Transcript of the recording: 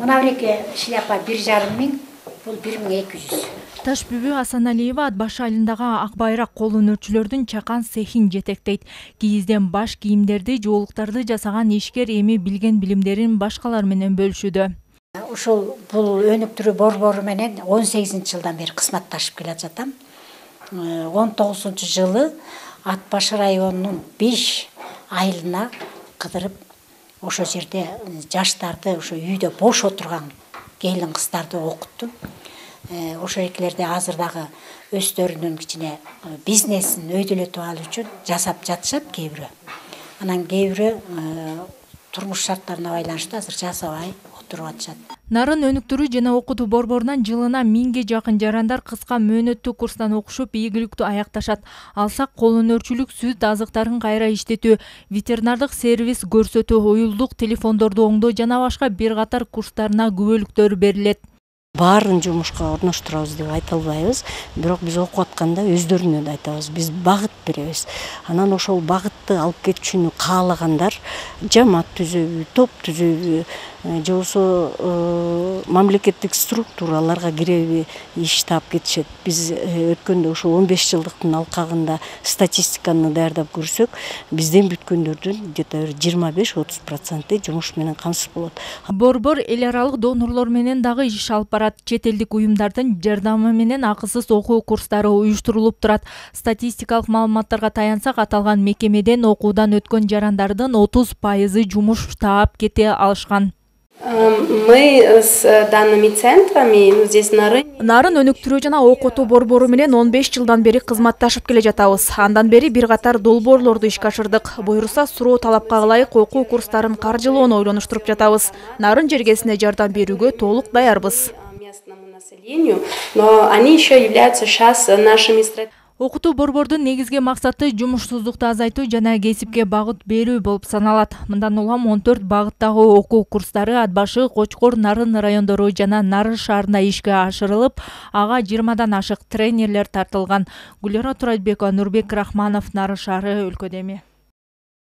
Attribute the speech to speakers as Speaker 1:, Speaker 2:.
Speaker 1: Мына биреке шляпа 1,5 миң, бул 1,200.
Speaker 2: Таш бүбү Асаналиева Ат Баш айылындагы ак байрак кол өнөрчүлөрдүн чакан цехин жетектейт. Кийизден баш кийимдерди, жоолуктарды жасаган ишкер эми билген билимдерин башкалар менен бөлүшүүдө.
Speaker 1: Ошол бул өнүктүрүү борбору менен 18-жылдан бери кызматташып келе жатам. 19-жылы Ат Баш районунун 5 айылына кыдырып, ошол жерде жаштарды, ошо үйдө бош отурган келин кыздарды окуттум. Ошо экилерде азыр дагы өздөрүнүн кичине бизнесин өйдөлөтүп алуу үчүн жасап жатышат кээ бирөө. Анан кээ бирөө турмуш шарттарына байланыштуу азыр жасабай отуруп атышат.
Speaker 2: Нарын өнүктүрүү жана окутуу борборунан жылына 1000ге жакын жарандар кыска мөөнөттүү курстан окушуп, ийгиликтүү аякташат. Алсак кол өнөрчүлүк, сүт азыктарын кайра иштетүү, ветеринардык сервис көрсөтүү, уюлдук телефондорду оңдоо жана башка бир катар курстарына күбөлүктөр берилет.
Speaker 3: Баарын жумушка орноштурабыз деп айта албайбыз, бирок биз окуп атканда өздөрүнө да айтабыз, биз багыт беребиз. Анан ошол багытты алып кетүүнү каалагандар жамаат түзөбү, топ түзөбү, же болбосо мамлекеттик структураларга киреби иш таап кетишет. Биз өткөндө ошо 15 жылдыктын алкагында статистиканы даярдап көрсөк, бизден бүткөндөрдүн где-то 25-30% жумуш менен камсыз болот.
Speaker 2: Борбор эл аралык донорлор менен дагы иш алып барат. Чет элдик уюмдардын жардамы менен акысыз окуу курстары уюштурулуп турат. Статистикалык маалыматтарга таянсак, аталган мекемеден окуудан өткөн жарандардын 30% жумуш таап кете алышкан.
Speaker 4: Мы с данными центрами здесь
Speaker 2: Нарын өнүктүрүү жана окутуу борбору менен 15 жылдан бери кызматташып келе жатабыз. Андан бери бир катар долбоорлорду ишке ашырдык. Буйруса, суроо талапка ылайык окуу курстарын каржылоону ойлонуштуруп жатабыз. Нарын жергесине жардам берүүгө толук даярбыз.
Speaker 4: Но они еще являются сейчас нашими стратегиями.
Speaker 2: Окутуу борбордун негизги максаты жумушсуздукту азайтуу жана кесипке багыт берүү болуп саналат. Мындан улам 14 багыттагы окуу курстары Ат Башы, Кочкор, Нарын райондору жана Нарын шаарында ишке ашырылып, ага 20дан ашык тренерлер тартылган. Гүлера Турайбекова, Нурбек Рахманов, Нарын шаары, өлкөдө эми.